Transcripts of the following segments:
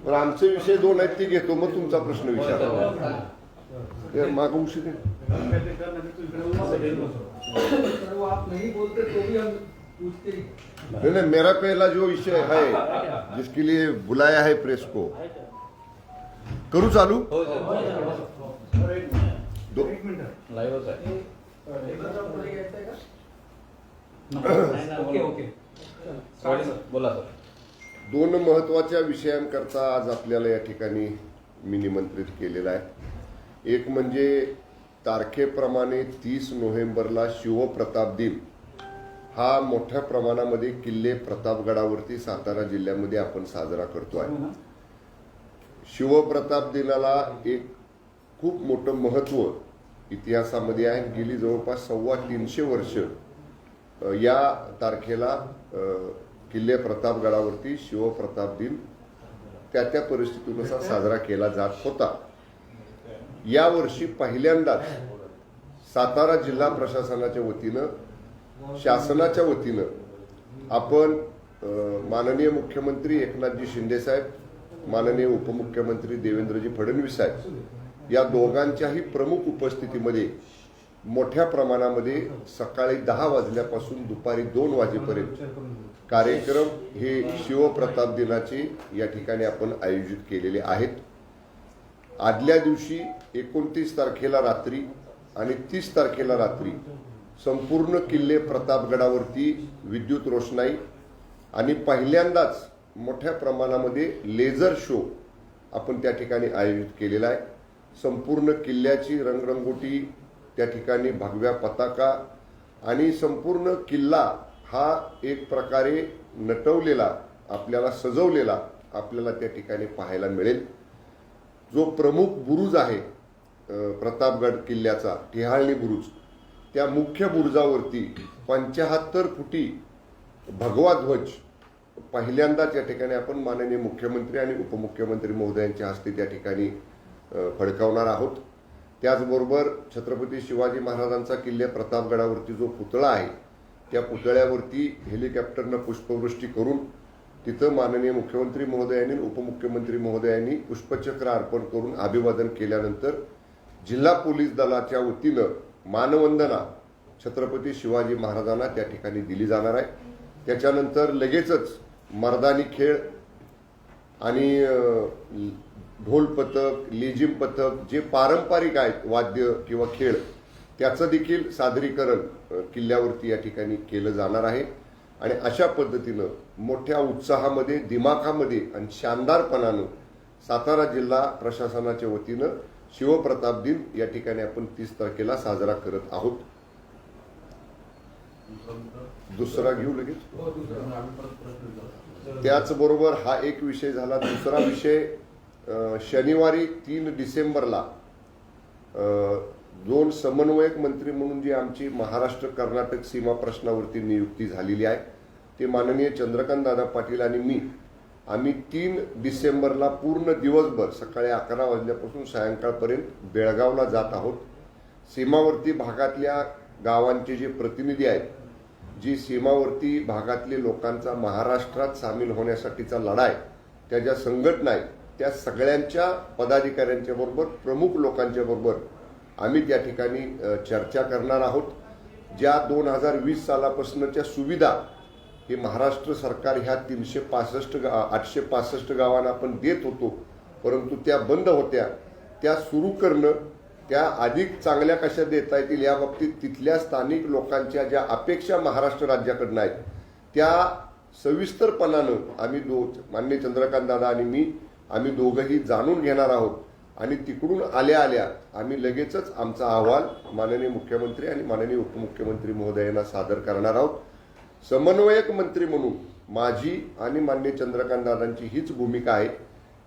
पण आमचे विषय दोन आहेत ते घेतो, मग तुमचा प्रश्न विचारा. मागं उशीर नहीं, मेरा पहला जो विषय है जिसके लिए बुलाया है प्रेस को, करूँ चालू? बोला सर. दोन महत्वाच्या विषयांकरता आज आपल्याला या ठिकाणी मी निमंत्रित केलेला आहे. एक म्हणजे तारखेप्रमाणे 30 नोव्हेंबरला शिवप्रताप दिन हा मोठ्या प्रमाणामध्ये किल्ले प्रतापगडावरती सातारा जिल्ह्यामध्ये आपण साजरा करतो आहे. शिवप्रताप दिनाला एक खूप मोठं महत्त्व इतिहासामध्ये आहे. गेली जवळपास 350 वर्ष या तारखेला किल्ले प्रतापगडावरती शिवप्रताप दिन त्या परिस्थितीनुसार साजरा केला जात होता. यावर्षी पहिल्यांदाच सातारा जिल्हा प्रशासनाच्या वतीनं, शासनाच्या वतीनं आपण माननीय मुख्यमंत्री एकनाथजी शिंदे साहेब, माननीय उपमुख्यमंत्री देवेंद्रजी फडणवीस साहेब या दोघांच्याही प्रमुख उपस्थितीमध्ये मोठ्या प्रमाणामध्ये सकाळी 10 वाजल्यापासून दुपारी 2 वाजेपर्यंत कार्यक्रम हे शिवप्रताप दिनाचे या ठिकाणी आपण आयोजित केलेले आहेत. आदल्या दिवशी 29 तारखेला रात्री आणि 30 तारखेला रात्री संपूर्ण किल्ले प्रतापगडावरती विद्युत रोषणाई आणि पहिल्यांदाच मोठ्या प्रमाणामध्ये लेझर शो आपण त्या ठिकाणी आयोजित केलेला आहे. संपूर्ण किल्ल्याची रंगरंगोटी, त्या ठिकाणी भगव्या पताका आणि संपूर्ण किल्ला हा एक प्रकारे नटवलेला, आपल्याला सजवलेला आपल्याला त्या ठिकाणी पाहायला मिळेल. जो प्रमुख बुरुज आहे प्रतापगड किल्ल्याचा, टिहाळणी बुरुज, त्या मुख्य बुरुजावरती 75 फुटी भगवा ध्वज पहिल्यांदाच या ठिकाणी आपण माननीय मुख्यमंत्री आणि उपमुख्यमंत्री महोदयांच्या हस्ते त्या ठिकाणी फडकावणार आहोत. त्याचबरोबर छत्रपती शिवाजी महाराजांचा किल्ले प्रतापगडावरती जो पुतळा आहे त्या पुतळ्यावरती हेलिकॉप्टरनं पुष्पवृष्टी करून तिथं माननीय मुख्यमंत्री महोदयांनी, उपमुख्यमंत्री महोदयांनी पुष्पचक्र अर्पण करून अभिवादन केल्यानंतर जिल्हा पोलीस दलाच्या वतीनं मानवंदना छत्रपती शिवाजी महाराजांना त्या ठिकाणी दिली जाणार आहे. त्याच्यानंतर लगेचच मर्दानी खेळ आणि ढोल पथक, लेझिम पथक जे पारंपरिक आहेत वाद्य किंवा खेळ त्याचं देखील सादरीकरण किल्ल्यावरती या ठिकाणी केलं जाणार आहे. आणि अशा पद्धतीनं मोठ्या उत्साहामध्ये, दिमाखामध्ये आणि शानदारपणानं सातारा जिल्हा प्रशासनाच्या वतीनं शिवप्रताप दिन या ठिकाणी आपण 30 तारखेला साजरा करत आहोत. दुसरा घेऊ लगेच. त्याचबरोबर हा एक विषय झाला. दुसरा विषय शनिवारी 3 डिसेंबरला 2 समन्वयक मंत्री म्हणून जी आमची महाराष्ट्र कर्नाटक सीमा प्रश्नावरती नियुक्ती झालेली आहे ते माननीय चंद्रकांत दादा पाटील आणि मी, आम्ही 3 डिसेंबरला पूर्ण दिवसभर सकाळी 11 वाजल्यापासून सायंकाळपर्यंत बेळगावला जात आहोत. सीमावर्ती भागातल्या गावांचे जे प्रतिनिधी आहेत, जी सीमावर्ती भागातले लोकांचा महाराष्ट्रात सामील होण्यासाठीचा लढा आहे, त्या ज्या संघटना आहेत त्या सगळ्यांच्या पदाधिकाऱ्यांच्या बरोबर, प्रमुख लोकांच्या बरोबर आम्ही त्या ठिकाणी चर्चा करणार आहोत. ज्या 2020 सालापासूनच्या सुविधा हे महाराष्ट्र सरकार ह्या 865 गावांना आपण देत होतो, परंतु त्या बंद होत्या, त्या सुरू करणं, त्या अधिक चांगल्या कशा देता येतील या बाबतीत तिथल्या स्थानिक लोकांच्या ज्या अपेक्षा महाराष्ट्र राज्याकडनं आहेत त्या सविस्तरपणानं आम्ही माननीय चंद्रकांत दादा आणि मी आम्ही दोघंही जाणून घेणार आहोत. आणि तिकडून आल्या आल्या आम्ही लगेचच आमचा अहवाल माननीय मुख्यमंत्री आणि माननीय उपमुख्यमंत्री महोदयांना सादर करणार आहोत. समन्वयक मंत्री म्हणून माझी आणि माननीय चंद्रकांत दादांची हीच भूमिका आहे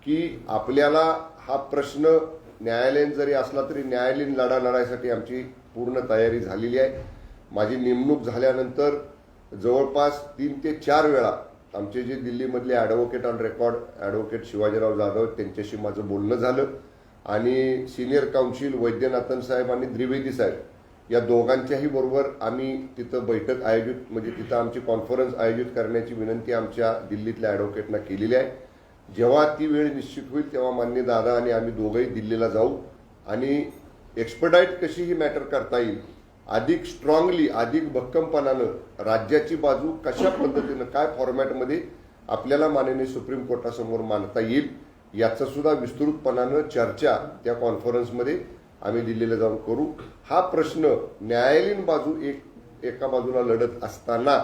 की आपल्याला हा प्रश्न न्यायालयीन जरी असला तरी न्यायालयीन लढा लढायसाठी आमची पूर्ण तयारी झालेली आहे. माझी नेमणूक झाल्यानंतर जवळपास 3 ते 4 वेळा आमचे जे दिल्लीमधले advocate on record advocate Shivajirao Jadhav त्यांच्याशी माझं बोलणं झालं आणि सिनियर काउन्सिल वैद्यनाथन साहेब आणि द्विवेदी साहेब या दोघांच्याही बरोबर आम्ही तिथं बैठक आयोजित, म्हणजे तिथं आमची कॉन्फरन्स आयोजित करण्याची विनंती आमच्या दिल्लीतल्या ॲडव्होकेटना केलेली आहे. जेव्हा ती वेळ निश्चित होईल तेव्हा मान्य दादा आणि आम्ही दोघंही दिल्लीला जाऊ आणि एक्सपर्टाईट कशी ही मॅटर करता येईल, अधिक स्ट्रॉंगली, अधिक भक्कमपणानं राज्याची बाजू कशा पद्धतीनं काय फॉर्मॅटमध्ये आपल्याला माननीय सुप्रीम कोर्टासमोर मांडता येईल याचं सुद्धा विस्तृतपणानं चर्चा त्या कॉन्फरन्समध्ये आम्ही दिल्लीला जाऊन करू. हा प्रश्न न्यायालयीन बाजू एका बाजूला लढत असताना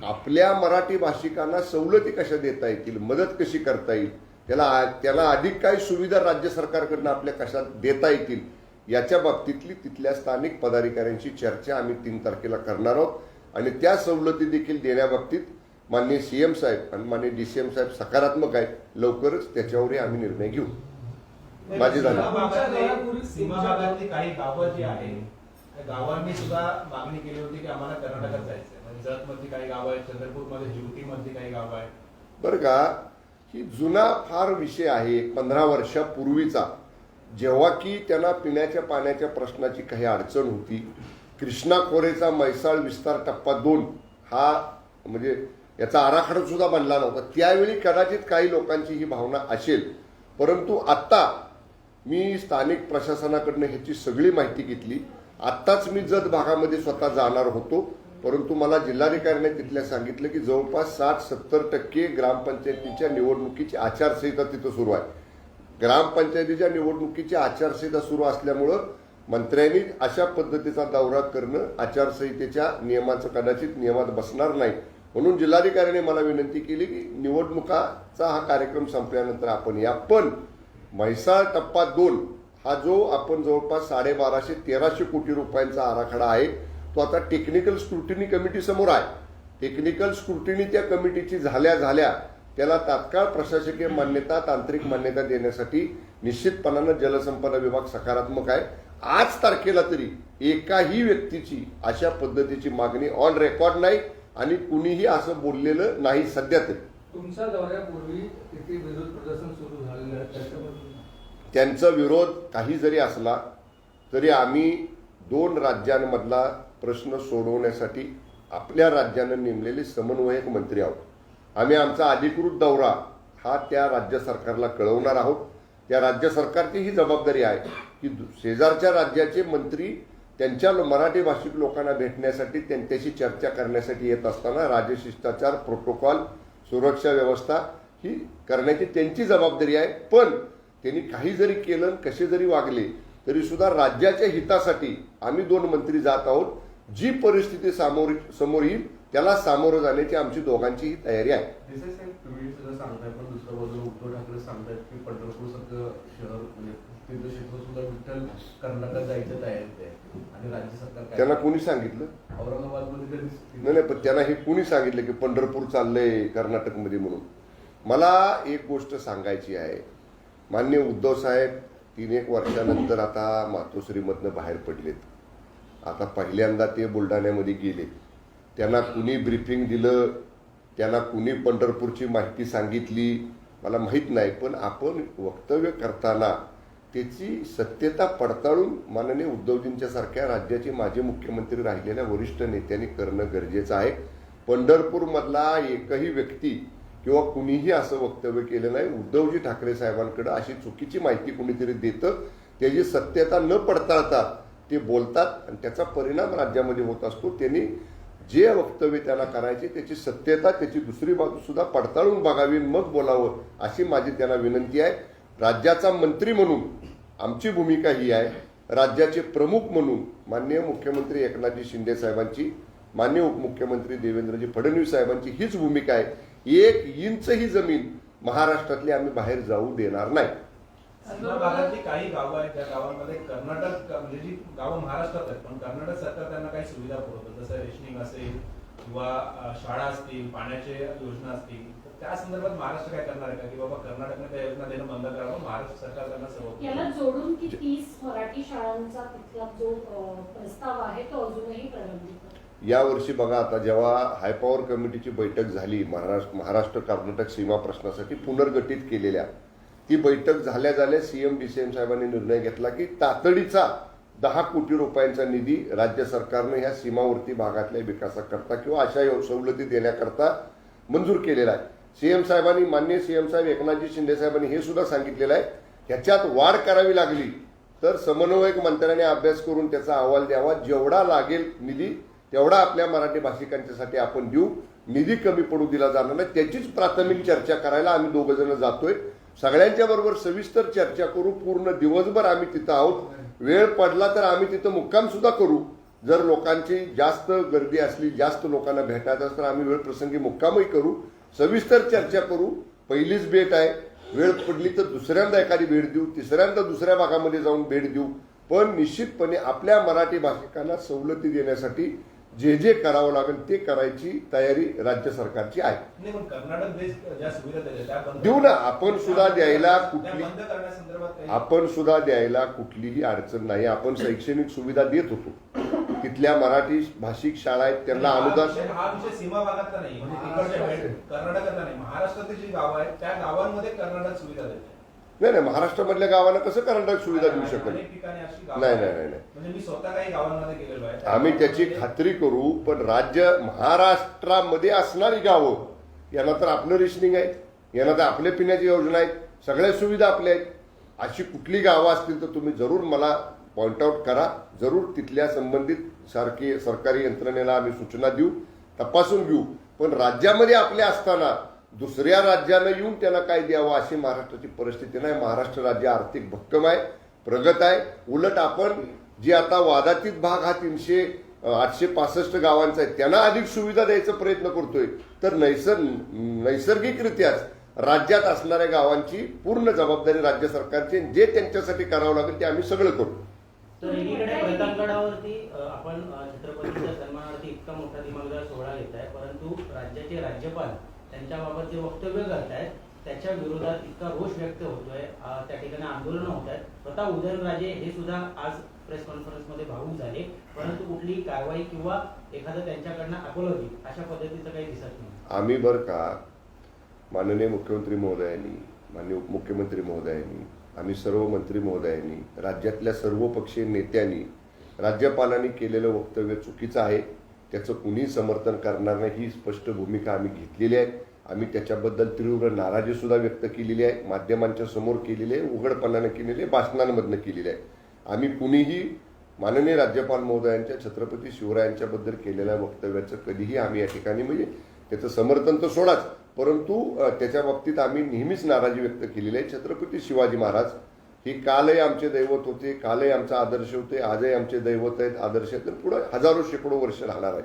आपल्या मराठी भाषिकांना सवलती कशा देता येतील, मदत कशी करता येईल, त्याला अधिक काय सुविधा राज्य सरकारकडनं आपल्या कशा देता येतील याच्या बाबतीतली तिथल्या स्थानिक पदाधिकाऱ्यांची चर्चा आम्ही 3 तारखेला करणार आहोत आणि त्या सवलती देखील देण्याबाबतीत माननीय सीएम साहेब आणि माननीय डीसीएम साहेब सकारात्मक आहेत. लवकरच त्याच्यावरही आम्ही निर्णय घेऊ. माझी झाली. सीमा भागातली काही गावं जी आहे त्या गावांनी सुद्धा मागणी केली होती की आम्हाला कर्नाटकात जायचंय. म्हणजे जत मधली काही गावं आहेत, चंद्रपूरमध्ये ज्योती मधली काही गावं आहेत. बरं का, ही जुना फार विषय आहे 15 वर्षापूर्वीचा, जेव्हा की त्यांना पिण्याच्या पाण्याच्या प्रश्नाची काही अडचण होती. कृष्णा खोरेचा म्हैसाळ विस्तार टप्पा 2 हा म्हणजे याचा आराखडा सुद्धा बनला नव्हता. त्यावेळी कदाचित काही लोकांची ही भावना असेल, परंतु आत्ता मी स्थानिक प्रशासनाकडनं ह्याची सगळी माहिती घेतली. आत्ताच मी जत भागामध्ये स्वतः जाणार होतो, परंतु मला जिल्हाधिकाऱ्याने तिथल्या सांगितलं की जवळपास 60-70% ग्रामपंचायतीच्या निवडणुकीची आचारसंहिता तिथं सुरू आहे. ग्रामपंचायतीच्या निवडणुकीची आचारसंहिता सुरू असल्यामुळं मंत्र्यांनी अशा पद्धतीचा दौरा करणं आचारसंहितेच्या नियमाचं कदाचित नियमात बसणार नाही. म्हणून जिल्हाधिकाऱ्याने मला विनंती केली की निवडणुकाचा हा कार्यक्रम संपल्यानंतर आपण या. पण म्हैसाळ टप्पा 2 हा जो आपण जवळपास 1250-1300 कोटी रुपयांचा आराखडा आहे तो आता टेक्निकल स्क्रुटिनी कमिटी समोर आहे. टेक्निकल स्क्रुटिनी त्या कमिटीची झाल्या त्याला तात्काळ प्रशासकीय मान्यता, तांत्रिक मान्यता देण्यासाठी निश्चितपणानं जलसंपदा विभाग सकारात्मक आहे. आज तारखेला तरी एकाही व्यक्तीची अशा पद्धतीची मागणी ऑन रेकॉर्ड नाही आणि कुणीही असं बोललेलं नाही सध्या तरी. तुमच्या दौऱ्यापूर्वी किती विरोध प्रदर्शन सुरू झालेलं त्याच्याबद्दल त्यांचा विरोध काही जरी असला तरी आम्ही 2 राज्यांमधला प्रश्न सोडवण्यासाठी आपल्या राज्यानं नेमलेले समन्वयक मंत्री आहोत. आम्ही आमचा अधिकृत दौरा हा त्या राज्य सरकारला कळवणार आहोत. त्या राज्य सरकारची ही जबाबदारी आहे की शेजारच्या राज्याचे मंत्री त्यांच्या मराठी भाषिक लोकांना भेटण्यासाठी त्यांच्याशी चर्चा करण्यासाठी येत असताना राजशिष्टाचार, प्रोटोकॉल, सुरक्षा व्यवस्था ही करण्याची त्यांची जबाबदारी आहे. पण त्यांनी काही जरी केलं, कसे जरी वागले तरी सुद्धा राज्याच्या हितासाठी आम्ही 2 मंत्री जात आहोत. जी परिस्थिती समोर येईल त्याला सामोरं जाण्याची आमची दोघांचीही तयारी आहे. देसाई साहेब, तुम्ही सगळं सांगताय, पण दुसऱ्या बाजूला उद्धव ठाकरे सांगतायत की पंढरपूर सारखं शहर म्हणजे तीर्थक्षेत्र सुद्धा विठ्ठल कर्नाटकात जायचं तयारीत आहे आणि राज्य सरकार त्यांना कोणी सांगितलं? औरंगाबादमध्ये नाही, पण त्यांना हे कुणी सांगितलं की पंढरपूर चाललंय कर्नाटकमध्ये म्हणून? मला एक गोष्ट सांगायची आहे. माननीय उद्धव साहेब 3-1 वर्षानंतर आता मातोश्रीमधनं बाहेर पडलेत. आता पहिल्यांदा ते बुलढाण्यामध्ये गेले. त्यांना कुणी ब्रीफिंग दिलं, त्यांना कुणी पंढरपूरची माहिती सांगितली मला माहीत नाही. पण आपण वक्तव्य करताना त्याची सत्यता पडताळून माननीय उद्धवजींच्या सारख्या राज्याचे माजी मुख्यमंत्री राहिलेल्या वरिष्ठ नेत्यांनी करणं गरजेचं आहे. पंढरपूरमधला एकही व्यक्ती किंवा कुणीही असं वक्तव्य केलं नाही. उद्धवजी ठाकरे साहेबांकडे अशी चुकीची माहिती कुणीतरी देतं, त्याची सत्यता न पडताळता ते बोलतात आणि त्याचा परिणाम राज्यामध्ये होत असतो. त्यांनी जे वक्तव्य त्याला करायचे त्याची सत्यता, त्याची दुसरी बाजू सुद्धा पडताळून बघावी, मग बोलावं अशी माझी त्यांना विनंती आहे. राज्याचा मंत्री म्हणून आमची भूमिका ही आहे. राज्याचे प्रमुख म्हणून माननीय मुख्यमंत्री एकनाथजी शिंदे साहेबांची, माननीय उपमुख्यमंत्री देवेंद्रजी फडणवीस साहेबांची हीच भूमिका आहे. 1 इंचही जमीन महाराष्ट्रातली आम्ही बाहेर जाऊ देणार नाही. सीमा भागातली काही गावं आहेत त्या गावांमध्ये कर्नाटक म्हणजे जी गावं महाराष्ट्रात आहेत पण कर्नाटक सरकार त्यांना काही सुविधा पुरवतं, जसं रेशनिंग असेल किंवा शाळा असतील, पाण्याच्या योजना असतील. त्या संदर्भात महाराष्ट्र काय करणार आहे का की बाबा कर्नाटकने त्या योजना देणं बंद करावं, महाराष्ट्र सरकार त्यांना सर्व याला जोडून की 30 मराठी शाळांचा तिथला जो प्रस्ताव आहे तो अजूनही प्रलंबित? यावर्षी बघा, आता जेव्हा हायपॉवर कमिटीची बैठक झाली महाराष्ट्र कर्नाटक सीमा प्रश्नासाठी पुनर्गठित केलेल्या, ती बैठक झाल्या सीएम डीसीएम साहेबांनी निर्णय घेतला की तातडीचा 10 कोटी रुपयांचा निधी राज्य सरकारनं ह्या सीमावर्ती भागातल्या विकासाकरता किंवा अशा सवलती देण्याकरता मंजूर केलेला आहे. सीएम साहेबांनी, माननीय सीएम साहेब एकनाथजी शिंदे साहेबांनी हे सुद्धा सांगितलेलं आहे, ह्याच्यात वाढ करावी लागली तर समन्वयक मंत्र्याने अभ्यास करून त्याचा अहवाल द्यावा. जेवढा लागेल निधी तेवढा आपल्या मराठी भाषिकांच्यासाठी आपण देऊ. निधी कमी पडू दिला जाणार नाही. त्याचीच प्राथमिक चर्चा करायला आम्ही दोघं जण जातोय. सगळ्यांच्या बरोबर सविस्तर चर्चा करू. पूर्ण दिवसभर आम्ही तिथं आहोत. वेळ पडला तर आम्ही तिथं मुक्काम सुद्धा करू. जर लोकांची जास्त गर्दी असली, जास्त लोकांना भेटायचं असं तर आम्ही वेळ प्रसंगी मुक्कामही करू. सविस्तर चर्चा करू. पहिलीच भेट आहे. वेळ पडली तर दुसऱ्यांदा एखादी भेट देऊ, तिसऱ्यांदा दुसऱ्या भागामध्ये जाऊन भेट देऊ. पण निश्चितपणे आपल्या मराठी भाषिकांना सवलती देण्यासाठी जे जे करावं लागेल ते करायची तयारी राज्य सरकारची आहे. नाही, पण कर्नाटक बेस्ड ज्या सुविधा दिल्या त्या बंद देऊ ना. आपण सुद्धा द्यायला त्या कुठली बंद करण्यासंदर्भात काही आपण सुद्धा द्यायला कुठलीही अडचण नाही. आपण शैक्षणिक सुविधा देत होतो. तिथल्या मराठी भाषिक शाळा आहेत त्यांना अनुदान. हा विषय सीमा भागातला नाही, म्हणजे तिकडच्या कर्नाटकातला नाही, महाराष्ट्रातील जी गावं आहेत त्या गावांमध्ये कर्नाटक सुविधा देते. नाही, महाराष्ट्रामधल्या गावांना कसं कर्नाटक सुविधा देऊ शकत अनेक ठिकाणी अशी गावं नाही. आहेत. नाही. म्हणजे मी स्वतः काही गावांमध्ये गेलेलो आहे. आम्ही त्याची खात्री करू. पण महाराष्ट्रामध्ये असणारी गावं यांना तर आपलं रेशनिंग आहे, यांना तर आपल्या पिण्याची योजना आहेत, सगळ्या सुविधा आपल्या आहेत. अशी कुठली गावं असतील तर तुम्ही जरूर मला पॉइंट आउट करा. जरूर तिथल्या संबंधित सरकारी यंत्रणेला आम्ही सूचना देऊ, तपासून घेऊ. पण राज्यामध्ये आपल्या असताना दुसऱ्या राज्यानं येऊन त्यांना काय द्यावं अशी महाराष्ट्राची परिस्थिती नाही. महाराष्ट्र राज्य आर्थिक भक्कम आहे, प्रगत आहे. उलट आपण जे आता वादातीत भाग हा 865 गावांचा आहे त्यांना अधिक सुविधा द्यायचा प्रयत्न करतोय. तर नैसर्गिकरित्याच राज्यात असणाऱ्या गावांची पूर्ण जबाबदारी राज्य सरकारची, जे त्यांच्यासाठी करावं लागेल ते आम्ही सगळं करू. तर एकीकडे प्रतापगडावरती आपण छत्रपतींच्या सन्मानार्थी इतका मोठा दिमागदार सोहळा घेत आहे, परंतु राज्याचे राज्यपाल त्यांच्याबाबत जे वक्तव्य करतायत त्याच्या विरोधात इतका रोष व्यक्त होतोय, त्या ठिकाणी आंदोलनं होत आहेत. स्वतः उदयनराजे हे सुद्धा आज प्रेस कॉन्फरन्समध्ये भावूक झाले, परंतु कुठली कारवाई किंवा एखादं त्यांच्याकडनं अपलोदी अशा पद्धतीचं काही दिसत नाही. आम्ही बरं का माननीय मुख्यमंत्री महोदयांनी, माननीय उपमुख्यमंत्री महोदयांनी, आम्ही सर्व मंत्री महोदयांनी, राज्यातल्या सर्व पक्षीय नेत्यांनी राज्यपालांनी केलेलं वक्तव्य चुकीचं आहे, त्याचं कुणीही समर्थन करणार नाही ही स्पष्ट भूमिका आम्ही घेतलेली आहे. आम्ही त्याच्याबद्दल तीव्र नाराजी सुद्धा व्यक्त केलेली आहे. माध्यमांच्या समोर केलेली आहे, उघडपणानं केलेली आहे, भाषणांमधनं केलेली आहे. आम्ही कुणीही माननीय राज्यपाल महोदयांच्या छत्रपती शिवरायांच्याबद्दल केलेल्या वक्तव्याचं कधीही आम्ही या ठिकाणी म्हणजे त्याचं समर्थन तर सोडाच, परंतु त्याच्या बाबतीत आम्ही नेहमीच नाराजी व्यक्त केलेली आहे. छत्रपती शिवाजी महाराज हे कालही आमचे दैवत होते, कालही आमचा आदर्श होते, आजही आमचे दैवत आहेत, आदर्श आहेत, तर पुढे हजारो शेकडो वर्ष राहणार आहे.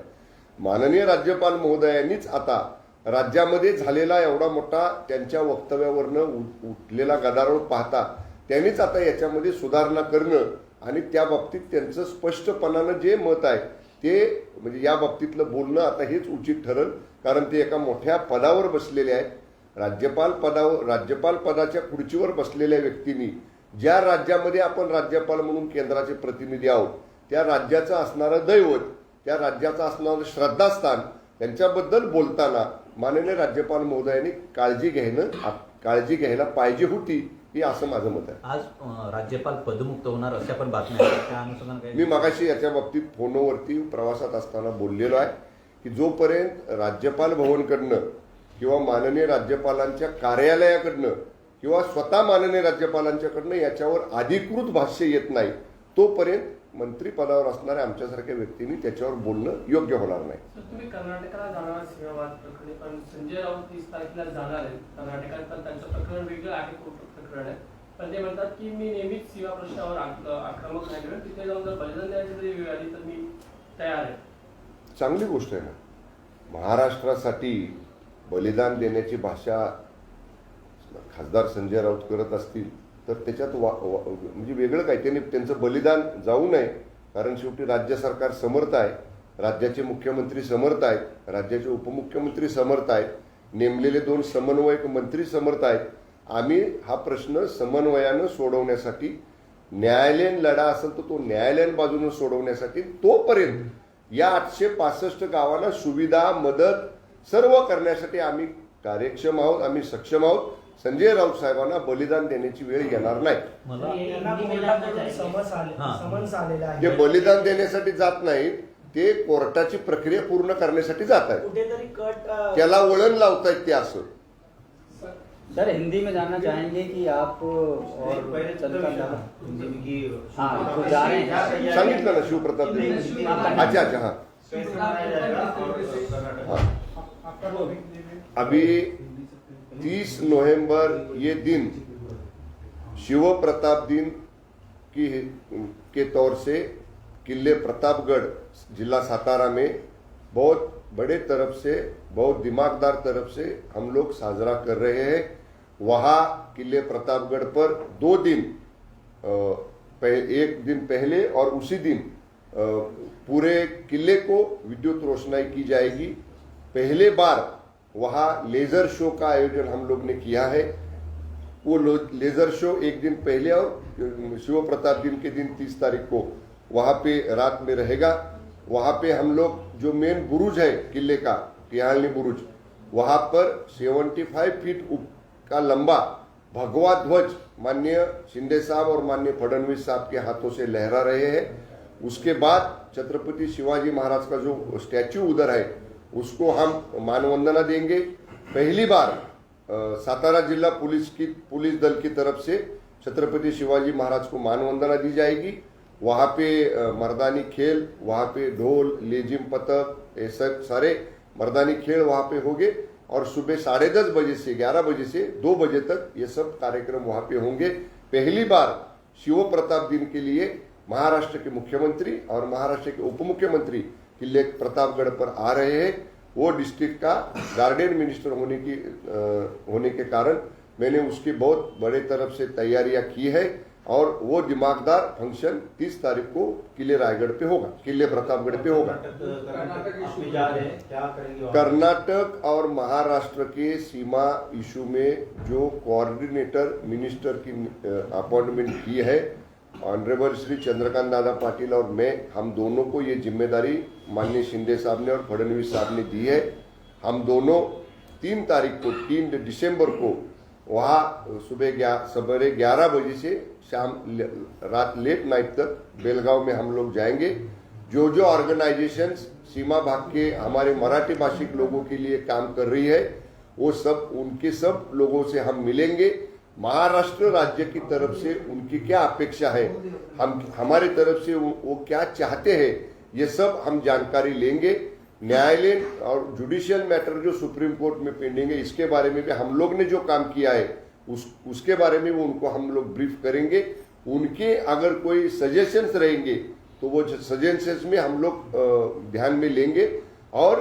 माननीय राज्यपाल महोदयांनीच आता राज्यामध्ये झालेला एवढा मोठा त्यांच्या वक्तव्यावरनं उठलेला गदारोळ पाहता त्यांनीच आता याच्यामध्ये सुधारणा करणं आणि त्या बाबतीत त्यांचं स्पष्टपणानं जे मत आहे ते म्हणजे या बाबतीतलं बोलणं आता हेच उचित ठरेल. कारण ते एका मोठ्या पदावर बसलेले आहेत. राज्यपाल पदाच्या खुर्चीवर बसलेल्या व्यक्तींनी ज्या राज्यामध्ये आपण राज्यपाल म्हणून केंद्राचे प्रतिनिधी आहोत त्या राज्याचं असणारं दैवत, त्या राज्याचं असणारं श्रद्धास्थान त्यांच्याबद्दल बोलताना माननीय राज्यपाल महोदयांनी काळजी घ्यायला पाहिजे होती, ही असं माझं मत आहे. आज राज्यपाल पदमुक्त होणार अशा पण बातम्या आहेत, त्या अनुषंगाने मी मगाशी याच्या बाबतीत फोनवरती प्रवासात असताना बोललेलो आहे की जोपर्यंत राज्यपाल भवनकडनं किंवा माननीय राज्यपालांच्या कार्यालयाकडनं किंवा स्वतः माननीय राज्यपालांच्याकडनं याच्यावर अधिकृत भाष्य येत नाही तोपर्यंत मंत्रिपदावर असणाऱ्या आमच्यासारख्या व्यक्तींनी त्याच्यावर बोलणं योग्य होणार नाही. तुम्ही कर्नाटकाला जाणार सीमावाद प्रकरणी, पण संजय राऊत 30 तारखेला जाणार आहेत कर्नाटकात, पण त्यांचं प्रकरण वेगळं आहे, कोर्ट प्रकरण आहे. पण ते म्हणतात की मी नेहमीच सीमा प्रश्नावर आक्रमक नाही, तिथे जाऊन जर बलिदान द्यायची जरी वेळ आली तर मी तयार आहे. चांगली गोष्ट आहे ना. महाराष्ट्रासाठी बलिदान देण्याची भाषा खासदार संजय राऊत करत असतील तर त्याच्यात म्हणजे वेगळं काय, त्यांचं बलिदान जाऊ नये. कारण शेवटी राज्य सरकार समर्थ आहे, राज्याचे मुख्यमंत्री समर्थ आहेत, राज्याचे उपमुख्यमंत्री समर्थ आहेत, नेमलेले 2 समन्वयक मंत्री समर्थ आहेत. आम्ही हा प्रश्न समन्वयानं सोडवण्यासाठी न्यायालयीन लढा असेल तर तो न्यायालयीन बाजूने सोडवण्यासाठी तोपर्यंत या 865 गावांना सुविधा मदत सर्व करण्यासाठी आम्ही कार्यक्षम आहोत, आम्ही सक्षम आहोत. संजय राऊत साहेबांना बलिदान देण्याची वेळ येणार नाही. ते बलिदान देण्यासाठी जात नाहीत, ते कोर्टाची प्रक्रिया पूर्ण करण्यासाठी जात आहेत. त्याला वळण लावतायत ते असं सर हिंदी में जानना चाहेंगे कि आप और पहिले चंद्रकांत दादा की हाँ तो जा रहे हैं सांगितलं ना शिवप्रताप देवी अच्छा अच्छा हाँ कैसे मनाया जाएगा और कर्नाटक अभी 30 नवंबर ये दिन शिव प्रताप दिन के तौर से किले प्रतापगढ़ जिला सातारा में बहुत बड़े तरफ से बहुत दिमागदार तरफ से हम लोग साजरा कर रहे हैं। वहाँ किले प्रतापगढ़ पर 2 दिन एक दिन पहले और उसी दिन पूरे किले को विद्युत रोशनाई की जाएगी। पहले बार वहाँ लेजर शो का आयोजन हम लोग ने किया है। वो लेजर शो एक दिन पहले और शिव प्रताप दिन के दिन 30 तारीख को वहाँ पे रात में रहेगा। वहाँ पे हम लोग जो मेन बुरुज है किले का टिहालनी बुरुज, वहाँ पर 75 फीट का लंबा भगवा ध्वज माननीय शिंदे साहब और माननीय फडणवीस साहब के हाथों से लहरा रहे हैं। उसके बाद छत्रपति शिवाजी महाराज का जो स्टैच्यू उधर है उसको हम मानवंदना देंगे। पहली बार सातारा जिला पुलिस दल की तरफ से छत्रपति शिवाजी महाराज को मानवंदना दी जाएगी। वहाँ पे मर्दानी खेल, वहाँ पे ढोल लेजिम पतक ऐसे सारे मर्दानी खेल वहाँ पे होंगे और सुबह 10:30 बजे से 11 बजे से 2 बजे तक ये सब कार्यक्रम वहाँ पे होंगे। पहली बार शिव प्रताप दिन के लिए महाराष्ट्र के मुख्यमंत्री और महाराष्ट्र के उप मुख्यमंत्री किले प्रतापगढ़ पर आ रहे हैं। वो डिस्ट्रिक्ट का गार्डन मिनिस्टर होने के कारण मैंने उसकी बहुत बड़े तरफ से तैयारियां की है और वो दिमागदार फंक्शन 30 तारीख को किले रायगढ़ पे होगा, किले प्रतापगढ़ पे होगा। कर्नाटक जा रहे हैं, क्या करेंगे वहाँ? कर्नाटक और महाराष्ट्र के सीमा इशू में जो कोऑर्डिनेटर मिनिस्टर की अपॉइंटमेंट की है ऑनरेबल श्री चंद्रकांत दादा पाटिल और मैं, हम दोनों को ये जिम्मेदारी माननीय शिंदे साहब ने और फडणवीस साहब ने दी है। हम दोनों 3 तारीख को 3 दिसंबर को वहाँ सवेरे 11 बजे से शाम रात लेट नाइट तक बेलगांव में हम लोग जाएंगे। जो ऑर्गेनाइजेशंस सीमा भाग के हमारे मराठी भाषिक लोगों के लिए काम कर रही है वो सब उनके सब लोगों से हम मिलेंगे। महाराष्ट्र राज्य की तरफ से उनकी क्या अपेक्षा है, हमारे तरफ से वो क्या चाहते हैं, ये सब हम जानकारी लेंगे। न्यायालय और जुडिशियल मैटर जो सुप्रीम कोर्ट में पेंडिंग है इसके बारे में भी हम लोग ने जो काम किया है उसके बारे में वो उनको हम लोग ब्रीफ करेंगे। उनके अगर कोई सजेशंस रहेंगे तो वो सजेशंस में हम लोग ध्यान में लेंगे और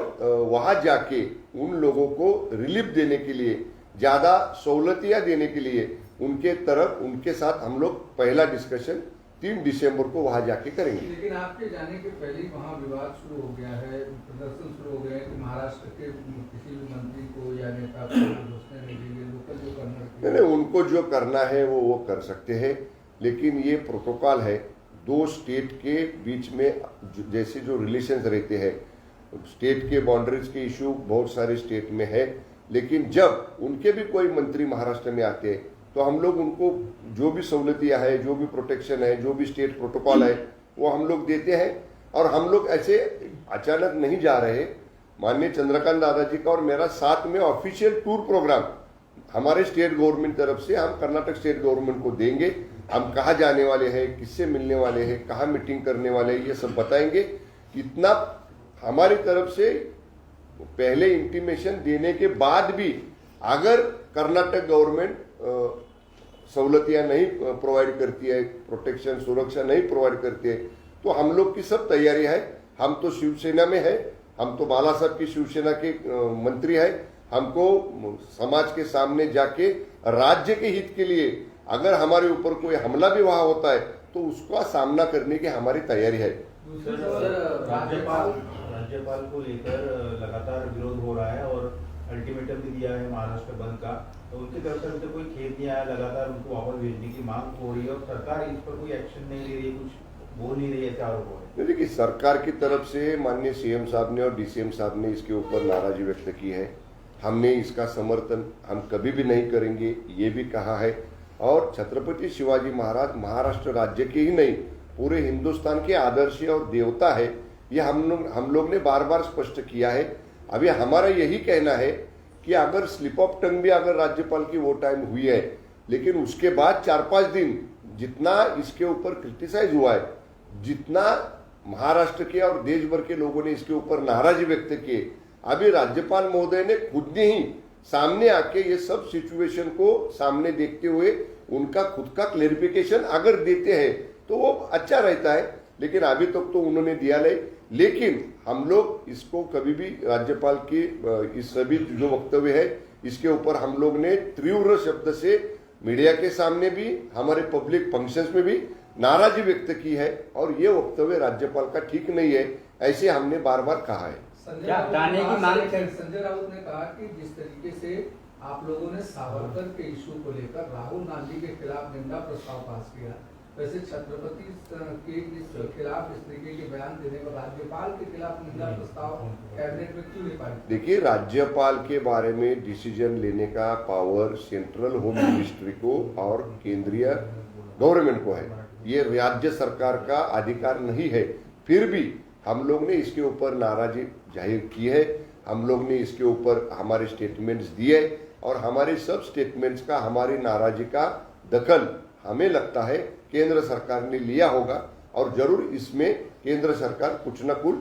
वहां जाके उन लोगों को रिलीफ देने के लिए, ज्यादा सहूलतियां देने के लिए उनके साथ हम लोग पहला डिस्कशन 3 दिसंबर को वहां जाके करेंगे। लेकिन आपके जाने के पहले ही वहाँ विवाद शुरू हो गया है, प्रदर्शन शुरू हो गया है कि महाराष्ट्र के किसी भी मंत्री को या नेता को घुसने नहीं देंगे, लोकल जो करना नहीं, उनको जो करना है वो कर सकते हैं, लेकिन ये प्रोटोकॉल है 2 स्टेट के बीच में जैसे जो रिलेशंस रहते हैं, स्टेट के बाउंड्रीज के इशू बहुत सारे स्टेट में है, लेकिन जब उनके भी कोई मंत्री महाराष्ट्र में आते हैं तो हम लोग उनको जो भी सहूलतियां है, जो भी प्रोटेक्शन है, जो भी स्टेट प्रोटोकॉल है वो हम लोग देते हैं। और हम लोग ऐसे अचानक नहीं जा रहे। माननीय चंद्रकांत दादाजी का और मेरा साथ में ऑफिशियल टूर प्रोग्राम हमारे स्टेट गवर्नमेंट तरफ से हम कर्नाटक स्टेट गवर्नमेंट को देंगे। हम कहाँ जाने वाले हैं, किससे मिलने वाले हैं, कहाँ मीटिंग करने वाले हैं, ये सब बताएंगे। इतना हमारी तरफ से पहले इंटीमेशन देने के बाद भी अगर कर्नाटक गवर्नमेंट सहूलतियां नहीं प्रोवाइड करती है, प्रोटेक्शन सुरक्षा नहीं प्रोवाइड करती है, तो हम लोग की सब तैयारी है। हम तो शिवसेना में है, हम तो बाला साहब की शिवसेना के मंत्री है। हमको समाज के सामने जाके राज्य के हित के लिए अगर हमारे ऊपर कोई हमला भी वहां होता है तो उसका सामना करने की हमारी तैयारी है। राज्यपाल को लेकर लगातार विरोध हो रहा है और अल्टीमेटम भी दिया है महाराष्ट्र बंद का, तो उनकी तरफ से अभी तक कोई खेद नहीं आया। लगातार उनको वापस भेजने की मांग हो रही है और सरकार इस पर कोई एक्शन नहीं ले रही, कुछ बोल नहीं रही, ऐसे आरोप हो रहे हैं। देखिए, सरकार की तरफ से माननीय सीएम साहब ने और डीसीएम साहब ने इसके ऊपर नाराजगी व्यक्त की है। हमने इसका समर्थन हम कभी भी नहीं करेंगे, ये भी कहा है। और छत्रपति शिवाजी महाराज महाराष्ट्र राज्य के ही नहीं पूरे हिंदुस्तान के आदर्श और देवता है, ये हम लोग ने बार बार स्पष्ट किया है। अभी हमारा यही कहना है कि अगर स्लिप ऑफ टंग भी अगर राज्यपाल की वो टाइम हुई है, लेकिन उसके बाद 4-5 दिन जितना इसके ऊपर क्रिटिसाइज हुआ है, जितना महाराष्ट्र के और देश भर के लोगों ने इसके ऊपर नाराजगी व्यक्त की, अभी राज्यपाल महोदय ने खुद ने ही सामने आके ये सब सिचुएशन को सामने देखते हुए उनका खुद का क्लेरिफिकेशन अगर देते हैं तो वो अच्छा रहता है, लेकिन अभी तक तो उन्होंने दिया नहीं। लेकिन हम लोग इसको कभी भी राज्यपाल की इस सभी जो वक्तव्य है इसके ऊपर हम लोग ने तीव्र शब्द से मीडिया के सामने भी, हमारे पब्लिक फंक्शंस में भी नाराजगी व्यक्त की है, और ये वक्तव्य राज्यपाल का ठीक नहीं है, ऐसे हमने बार बार कहा है। क्या हटाने की मांग कर- संजय राउत ने कहा कि जिस तरीके से आप लोगों ने सावरकर के इशू को लेकर राहुल गांधी के खिलाफ निंदा प्रस्ताव पास किया, वैसे छत्रपति के खिलाफ इस तरीके के बयान देने पर राज्यपाल के खिलाफ निंदा प्रस्ताव कैबिनेट में क्यों नहीं पारित? देखिए, राज्यपाल के बारे में डिसीजन लेने का पावर सेंट्रल होम मिनिस्ट्री को और केंद्रीय गवर्नमेंट को है, ये राज्य सरकार का अधिकार नहीं है। फिर भी हम लोग ने इसके ऊपर नाराजगी जाहिर की है, हम लोग ने इसके ऊपर हमारे स्टेटमेंट्स दिए, और हमारे सब स्टेटमेंट्स का, हमारी नाराजगी का दखल हमें लगता है केंद्र सरकार ने लिया होगा, और जरूर इसमें केंद्र सरकार कुछ न कुछ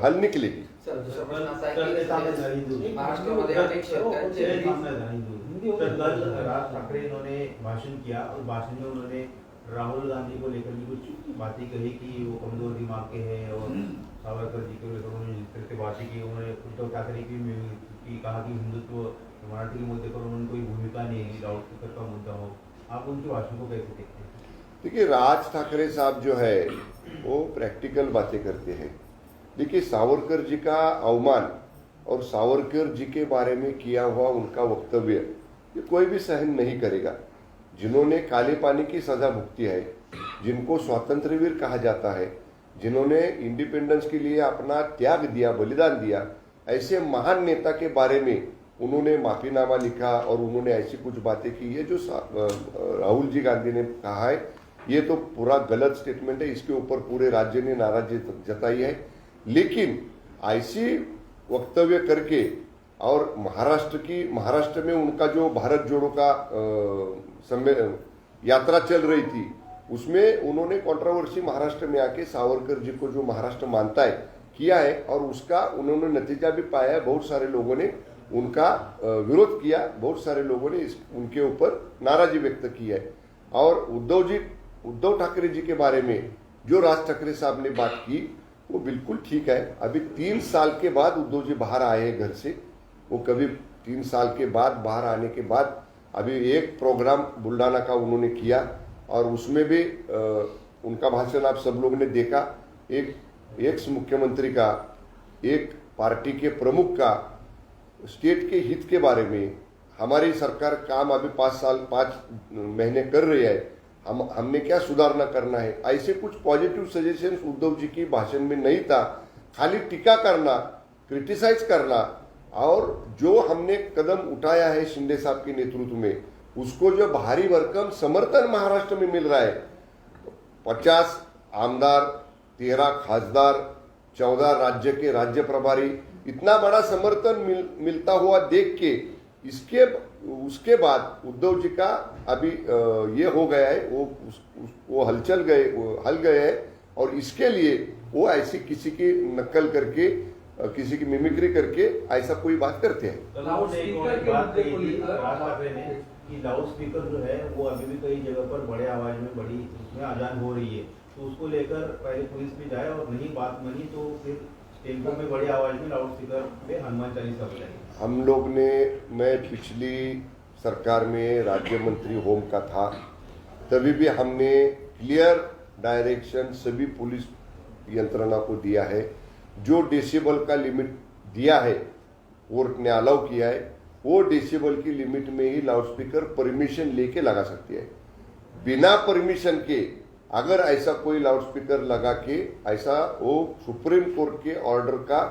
हल निकलेगी। सर दुसरा प्रश्न असा आहे की महाराष्ट्रामध्ये अनेक शेतकऱ्यांचे सर, कल राज ठाकरे इन्होंने भाषण किया और भाषण में उन्होंने राहुल गांधी को लेकर भी कुछ बातें कही कि वो कमजोर दिमाग के हैं, और सावरकर जी को लेकर उन्होंने जिस तरह से बातें की, उन्होंने उद्धव ठाकरे की कहा कि हिंदुत्व मराठी के मुद्दे पर उन्होंने कोई भूमिका नहीं है, लाउड स्पीकर का मुद्दा हो। आप उनके भाषण को कैसे देखते हैं? देखिए, राज ठाकरे साहब जो है वो प्रैक्टिकल बातें करते हैं। देखिए, सावरकर जी का अवमान और सावरकर जी के बारे में किया हुआ उनका वक्तव्य ये कोई भी सहन नहीं करेगा। जिन्होंने काले पानी की सजा भुगती है, जिनको स्वातंत्र्यवीर कहा जाता है, जिन्होंने इंडिपेंडेंस के लिए अपना त्याग दिया, बलिदान दिया, ऐसे महान नेता के बारे में उन्होंने माफीनामा लिखा और उन्होंने ऐसी कुछ बातें की है जो राहुल जी गांधी ने कहा है, ये तो पूरा गलत स्टेटमेंट है। इसके ऊपर पूरे राज्य ने नाराजगी जताई है। लेकिन ऐसी वक्तव्य करके, और महाराष्ट्र में उनका जो भारत जोड़ो का यात्रा चल रही थी, उसमें उन्होंने कंट्रोवर्सी महाराष्ट्र में आके सावरकर जी को जो महाराष्ट्र मानता है किया है, और उसका उन्होंने नतीजा भी पाया है। बहुत सारे लोगों ने उनका विरोध किया, बहुत सारे लोगों ने उनके ऊपर नाराजगी व्यक्त की है। और उद्धव ठाकरे जी के बारे में जो राज ठाकरे साहब ने बात की वो बिल्कुल ठीक है। अभी 3 साल के बाद उद्धव जी बाहर आए हैं घर से, वो कभी 3 साल के बाद बाहर आने के बाद अभी एक प्रोग्राम बुल्ढाना का उन्होंने किया, और उसमें भी उनका भाषण आप सब लोग ने देखा। एक एक्स मुख्यमंत्री का, एक पार्टी के प्रमुख का स्टेट के हित के बारे में, हमारी सरकार काम अभी 5 महीने कर रही है, हमने क्या सुधारना करना है, ऐसे कुछ पॉजिटिव सजेशंस उद्धव जी की भाषण में नहीं था। खाली टीका करना, क्रिटिसाइज करना, और जो हमने कदम उठाया है शिंदे साहब के नेतृत्व में, उसको जो भारी भरकम समर्थन महाराष्ट्र में मिल रहा है, 50 आमदार, 13 खासदार, 14 राज्य के राज्य प्रभारी, इतना बड़ा समर्थन मिलता हुआ देख के उसके बाद उद्धव जी का अभी ये हो गया है, वो हल गए हैं, और इसके लिए वो ऐसी किसी की नकल करके, किसी की मिमिक्री करके ऐसा कोई बात करते हैं। लाउड स्पीकर की बात कही थी राज ठाकरे ने कि लाउड स्पीकर जो है वो अभी भी कई जगह पर बड़े आवाज में बड़ी उसमें अजान हो रही है, तो उसको लेकर पहले पुलिस भी जाए, और नहीं बात मानी तो फिर टेम्पो में बड़ी आवाज में लाउड स्पीकर पे हनुमान चालीसा बजाई। हम लोग ने, मैं पिछली सरकार में राज्य मंत्री होम का था, तभी भी हमने क्लियर डायरेक्शन सभी पुलिस यंत्रणा को दिया है। जो डेसिबल का लिमिट दिया है, कोर्ट ने अलाउ किया है, वो डेसिबल की लिमिट में ही लाउडस्पीकर परमिशन लेके लगा सकती है। बिना परमिशन के अगर ऐसा कोई लाउडस्पीकर लगा के ऐसा वो सुप्रीम कोर्ट के ऑर्डर का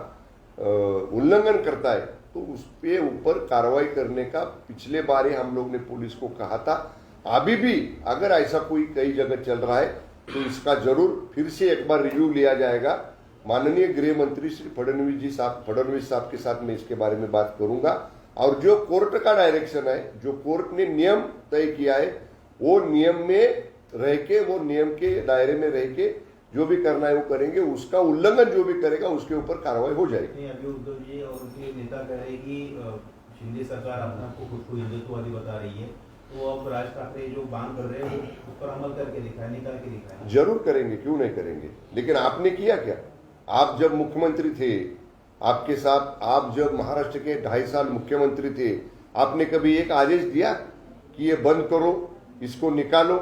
उल्लंघन करता है, तो उस पे ऊपर कार्रवाई करने का पिछले बार ही हम लोग ने पुलिस को कहा था। अभी भी अगर ऐसा कोई कई जगह चल रहा है तो इसका जरूर फिर से एक बार रिव्यू लिया जाएगा। माननीय गृह मंत्री श्री फडणवीस साहब के साथ मैं इसके बारे में बात करूंगा, और जो कोर्ट का डायरेक्शन है, जो कोर्ट ने नियम तय किया है, वो नियम में रह के, वो नियम के दायरे में रह के जो भी करना है वो करेंगे। उसका उल्लंघन जो भी करेगा उसके ऊपर कार्रवाई हो जाएगी। नहीं, अभी उद्धव जी और उनके नेता कह रहे हैं कि शिंदे सरकार अपने आप को खुद को हिंदुत्ववादी बता रही है, तो अब राज ठाकरे जो बांध कर रहे हैं वो उस पर अमल करके दिखाए, निकाल के दिखाए। जरूर करेंगे, क्यों नहीं करेंगे। लेकिन आपने किया क्या? आप जब मुख्यमंत्री थे, आपके साथ आप जब महाराष्ट्र के 2.5 साल मुख्यमंत्री थे, आपने कभी एक आदेश दिया कि ये बंद करो, इसको निकालो?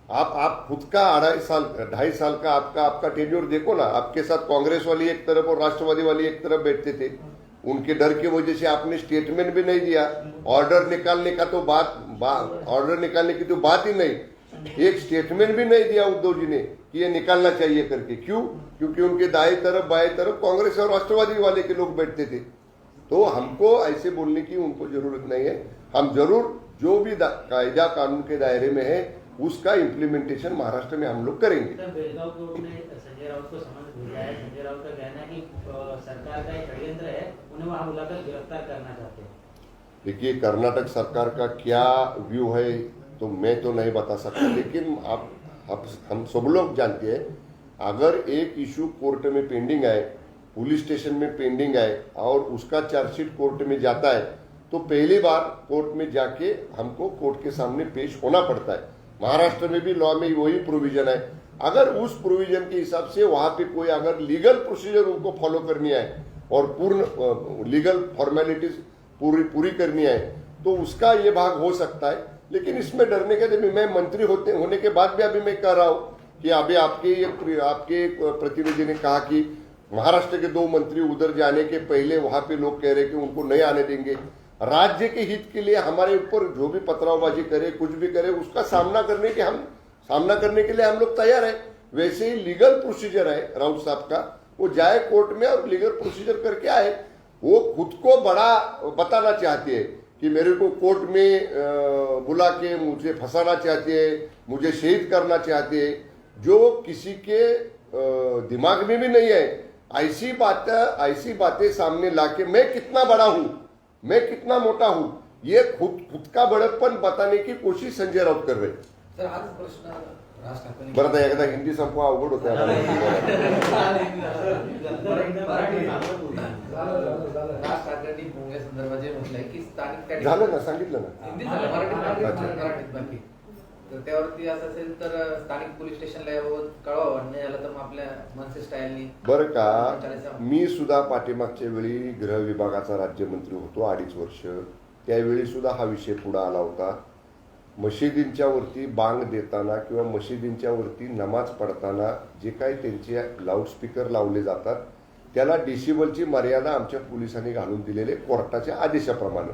आप खुद का 2.5 साल का आपका टेन्योर देखो ना। आपके साथ कांग्रेस वाली एक तरफ और राष्ट्रवादी वाली एक तरफ बैठते थे। उनके डर की वजह से आपने स्टेटमेंट भी नहीं दिया। ऑर्डर निकालने की तो बात ही नहीं, एक स्टेटमेंट भी नहीं दिया उद्धव जी ने कि ये निकालना चाहिए करके। क्यों? क्योंकि उनके दाएं तरफ बाएं तरफ कांग्रेस और राष्ट्रवादी वाले के लोग बैठते थे। तो हमको ऐसे बोलने की उनको जरूरत नहीं है। हम जरूर जो भी कायदा कानून के दायरे में है उसका इम्प्लीमेंटेशन महाराष्ट्र में हम लोग करेंगे। बेलगांव कोर्ट ने संजय राउत को समन्स भेजा है। संजय राउत का कहना है कि सरकार का एक षड्यंत्र है, उन्हें वहां बुलाकर गिरफ्तार करना चाहते हैं। देखिए, कर्नाटक सरकार का क्या व्यू है तो मैं तो नहीं बता सकता, लेकिन हम सब लोग जानते हैं, अगर एक इशू कोर्ट में पेंडिंग है, पुलिस स्टेशन में पेंडिंग है और उसका चार्जशीट कोर्ट में जाता है, तो पहली बार कोर्ट में जाके हमको कोर्ट के सामने पेश होना पड़ता है। महाराष्ट्र में भी लॉ में वही प्रोविजन है। अगर उस प्रोविजन के हिसाब से वहां पे कोई अगर लीगल प्रोसीजर उनको फॉलो करनी है और पूर्ण लीगल फॉर्मेलिटीज पूरी करनी है तो उसका ये भाग हो सकता है। लेकिन इसमें डरने के लिए मैं मंत्री होने के बाद भी अभी मैं कह रहा हूँ कि अभी आपके प्रतिनिधि ने कहा कि महाराष्ट्र के 2 मंत्री उधर जाने के पहले वहां पे लोग कह रहे कि उनको नहीं आने देंगे। राज्य के हित के लिए हमारे ऊपर जो भी पथरावबाजी करे, कुछ भी करे, उसका सामना करने के लिए हम लोग तैयार है। वैसे ही लीगल प्रोसीजर है राउत साहब का, वो जाए कोर्ट में और लीगल प्रोसीजर करके आए। वो खुद को बड़ा बताना चाहते हैं कि मेरे को कोर्ट में बुला के मुझे फंसाना चाहते हैं, मुझे शहीद करना चाहते हैं, जो किसी के दिमाग में भी नहीं है। ऐसी बातें सामने लाके मैं कितना बड़ा हूं, मैं कितना मोटा हूं, ये खुद का बड़प्पन बताने की कोशिश संजय राउत कर रहे हैं। सर, हाच प्रश्न राज ठाकरे बरं, आता एकदा हिंदी संपवा, अवघड होतं राज ठाकरेंनी भोंग्या संदर्भात जे म्हटलंय की स्थानिक त्या झालं ना, सांगितलं ना। हिंदी झालं, मराठीत बाकी. तर त्यावरती असं असेल तर स्थानिक पोलीस स्टेशनला याबाबत कळवा, नाही झालं तर मग आपल्या मनसे स्टाईलनी. बरं का, मी सुद्धा पाठीमागच्या वेळी गृह विभागाचा राज्यमंत्री होतो 2.5 वर्ष. त्यावेळी सुद्धा हा विषय पुढे आला होता. मशिदींच्या वरती बांग देताना किंवा मशिदींच्या वरती नमाज पडताना जे काही त्यांचे लाऊडस्पीकर लावले जातात त्याला डेसिबलची मर्यादा आमच्या पोलिसांनी घालून दिलेले कोर्टाच्या आदेशाप्रमाणे,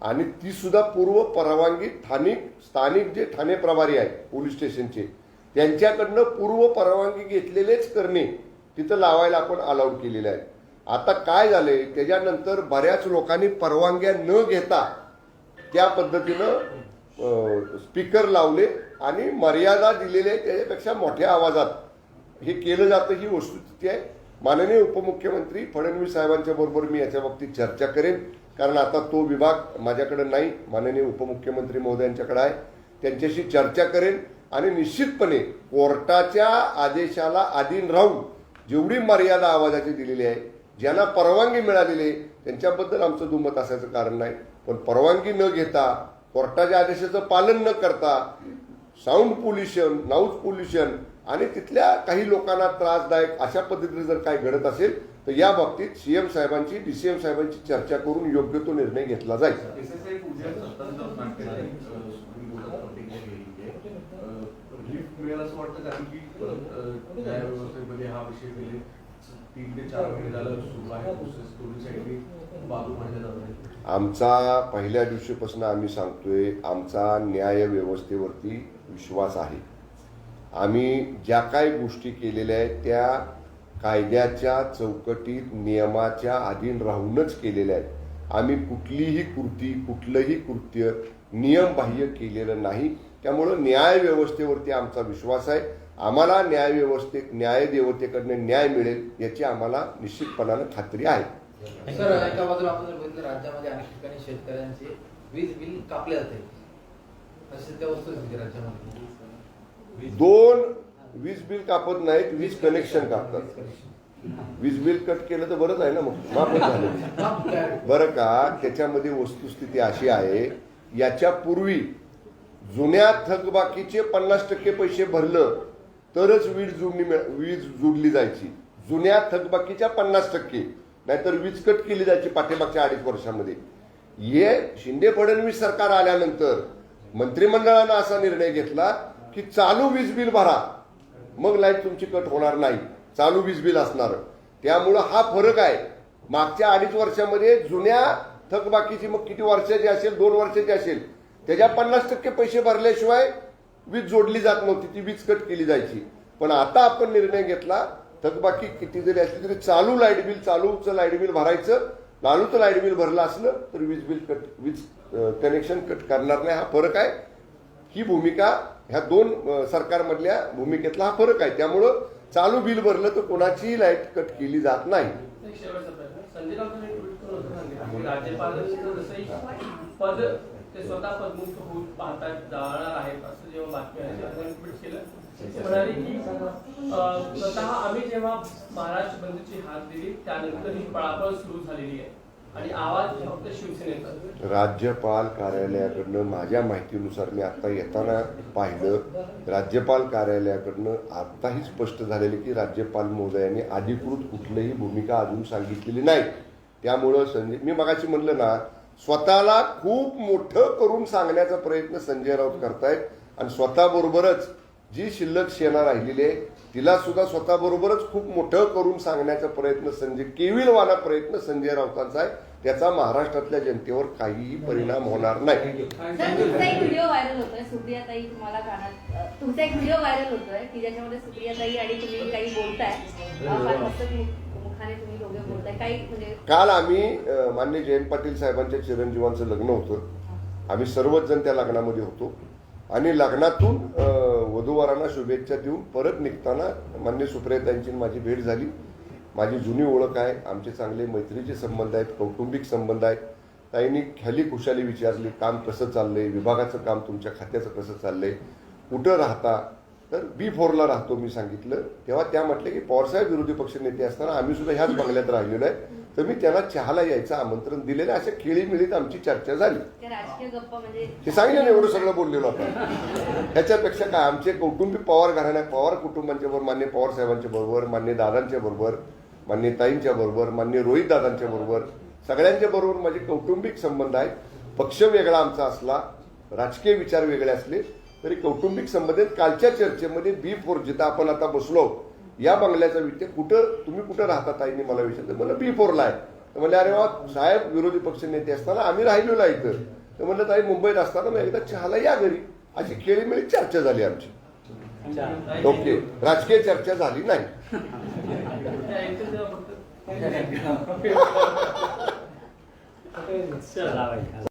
आणि ती सुद्धा पूर्व परवानगी स्थानिक जे ठाणे प्रभारी आहेत पोलीस स्टेशनचे त्यांच्याकडनं पूर्व परवानगी घेतलेलेच करणे तिथं लावायला आपण अलाउड केलेले आहे. आता काय झालंय, त्याच्यानंतर बऱ्याच लोकांनी परवानग्या न घेता त्या पद्धतीनं स्पीकर लावले आणि मर्यादा दिलेल्या त्याच्यापेक्षा मोठ्या आवाजात हे केलं जातं, ही वस्तुस्थिती आहे. माननीय उपमुख्यमंत्री फडणवीस साहेबांच्या बरोबर मी याच्या बाबतीत चर्चा करेन, कारण आता तो विभाग माझ्याकडे नाही, माननीय उपमुख्यमंत्री महोदयांच्याकडे आहे. त्यांच्याशी चर्चा करेन आणि निश्चितपणे कोर्टाच्या आदेशाला अधीन राहून जेवढी मर्यादा आवाजाची दिलेली आहे, ज्यांना परवानगी मिळालेली आहे त्यांच्याबद्दल आमचं दुमत असायचं कारण नाही. पण परवानगी न घेता, कोर्टाच्या आदेशाचं पालन न करता साऊंड पोल्युशन, नॉइज पोल्युशन आणि तिथल्या काही लोकांना त्रासदायक अशा पद्धतीने जर काय घडत असेल तर या बाबतीत सीएम साहेबांची, डीसीएम साहेबांची चर्चा करून योग्य तो निर्णय घेतला जाईल. असं वाटतं कारण की न्यायव्यवस्थेमध्ये हा विषय गेले 3 ते 4 महिने झालं सुरू आहे. पोलिसांनी बाजू मांडल्या जात नाही. आमचा पहिल्या दिवशीपासून आम्ही सांगतोय, आमचा न्याय व्यवस्थेवरती विश्वास आहे. आम्ही ज्या काही गोष्टी केलेल्या आहेत त्या कायद्याच्या चौकटीत नियमाच्या अधीन राहूनच केलेल्या आहेत. आम्ही कुठलीही कृती, कुठलंही कृत्य नियमबाह्य केलेलं नाही. त्यामुळं न्याय व्यवस्थेवरती आमचा विश्वास आहे. आम्हाला न्यायदेवतेकडनं न्याय मिळेल याची आम्हाला निश्चितपणानं खात्री आहे. सर, एका बाजूला आपण जर बघितलं राज्यामध्ये अनेक ठिकाणी शेतकऱ्यांचे वीज बिल कापले जाते, अशी त्या वस्तुस्थिती राज्यामध्ये. 2 वीज बिल कापत नाहीत, वीज कनेक्शन कापतात. वीज बिल कट केलं तर बरंच आहे ना, मग माफच झालं बरं का. त्याच्यामध्ये वस्तुस्थिती अशी आहे, याच्यापूर्वी जुन्या थकबाकीचे 50% पैसे भरलं तरच वीज जोडली जायची. जुन्या थकबाकीच्या 50%, नाहीतर वीज कट केली जायची पाठीमागच्या 2.5 वर्षामध्ये. हे शिंदे फडणवीस सरकार आल्यानंतर मंत्रिमंडळानं असा निर्णय घेतला की चालू वीज बिल भरा, मग लाईट तुमची कट होणार नाही, चालू वीज बिल असणार. त्यामुळं हा फरक आहे. मागच्या 2.5 वर्षामध्ये जुन्या थकबाकीची, मग किती वर्षाची असेल, 2 वर्षाची असेल, त्याच्या 50% पैसे भरल्याशिवाय वीज जोडली जात नव्हती, ती वीज कट केली जायची. पण आता आपण निर्णय घेतला, थकबाकी किती जरी असली तरी चालू लाईट बिल, चालूचं लाईट बिल भरायचं. चालूचं लाईट बिल भरलं असलं तर वीज कनेक्शन कट करणार नाही. हा फरक आहे. ही भूमिका ह्या 2 सरकारमधल्या भूमिकेतला हा फरक आहे. त्यामुळं चालू बिल भरलं तर कोणाचीही लाईट कट केली जात नाही. एक शेवटचा प्रश्न. संजय राऊतांनी ट्विट करून असं सांगितलं की राज्यपालांचं जसंही पद ते स्वतः पदमुक्त होऊन पाहतात जाणार आहेत, असं जेव्हा बातमी आहे तेव्हा त्यांनी ट्विट केलं. ते म्हणाले की स्वतः आम्ही जेव्हा महाराष्ट्र बंदची हाक दिली त्यानंतर ही पळापळ सुरू झालेली आहे आणि आवाज फक्त शिवसेनेचा. राज्यपाल कार्यालयाकडनं माझ्या माहितीनुसार मी आता येताना पाहिलं, राज्यपाल कार्यालयाकडनं आताही स्पष्ट झालेले की राज्यपाल महोदयांनी अधिकृत कुठलीही भूमिका अजून सांगितलेली नाही. त्यामुळं संजय, मी मगाशी म्हणलं ना, स्वतःला खूप मोठं करून सांगण्याचा प्रयत्न संजय राऊत करतायत आणि स्वतःबरोबरच जी शिल्लक सेना राहिलेली आहे तिला सुद्धा स्वतःबरोबरच खूप मोठं करून सांगण्याचा प्रयत्न, केविलवाना प्रयत्न संजय राऊतांचा आहे. त्याचा महाराष्ट्रातल्या जनतेवर काहीही परिणाम होणार नाही. सर, तुमचा एक व्हिडिओ व्हायरल होतोय, सुप्रियाताई तुम्हाला कानात, तुमचा एक व्हिडिओ व्हायरल होतोय की ज्याच्यामध्ये सुप्रियाताई आणि तुम्ही काही बोलताय, फार मस्त मुखाने तुम्ही दोघे बोलताय, काही म्हणजे. काल आम्ही माननीय जयंत पाटील साहेबांच्या चिरंजीवांचं लग्न होतं. आम्ही सर्वच जण त्या लग्नामध्ये होतो आणि लग्नातून वधूवरांना शुभेच्छा देऊन परत निघताना माननीय सुप्रियाताईंची माझी भेट झाली. माझी जुनी ओळख आहे, आमचे चांगले मैत्रीचे संबंध आहेत, कौटुंबिक संबंध आहेत. ताईंनी खाली खुशाली विचारली, काम कसं चाललंय, विभागाचं काम तुमच्या खात्याचं कसं चाललंय, कुठं राहता, तर B4ला राहतो मी सांगितलं. तेव्हा त्या म्हटले की पवारसाहेब विरोधी पक्ष नेते असताना आम्ही सुद्धा ह्याच बंगल्यात राहिलेलो आहे, तर मी त्यांना चहाला यायचं आमंत्रण दिलेलं. अशा खेळीमिळीत आमची चर्चा झाली. राजकीय गप्पा म्हणजे हे सांगितलं, एवढं सगळं बोललेलो आपण. ह्याच्यापेक्षा काय, आमचे कौटुंबिक पवार घराण्या, पवार कुटुंबांच्या बरोबर, मान्य पवार साहेबांच्या बरोबर, मान्य दादांच्या बरोबर, मान्य ताईंच्या बरोबर, मान्य रोहित दादांच्या बरोबर, सगळ्यांच्या बरोबर माझे कौटुंबिक संबंध आहेत. पक्ष वेगळा आमचा असला, राजकीय विचार वेगळे असले तरी कौटुंबिक संबंध आहेत. कालच्या चर्चेमध्ये B4 जिथं आपण आता बसलो, या बंगल्याचा विषय, तुम्ही कुठं राहता ताईंनी मला विचारलं. म्हणलं B4ला आहे. तर म्हणले अरे वा, साहेब विरोधी पक्ष नेते असताना आम्ही राहिलेलो आहे इथं. तर म्हणलं ताई मुंबईत असताना मग एकदा चहाला या घरी. अशी खेळीमेळी चर्चा झाली आमची. ओके, राजकीय चर्चा झाली नाही. फक्त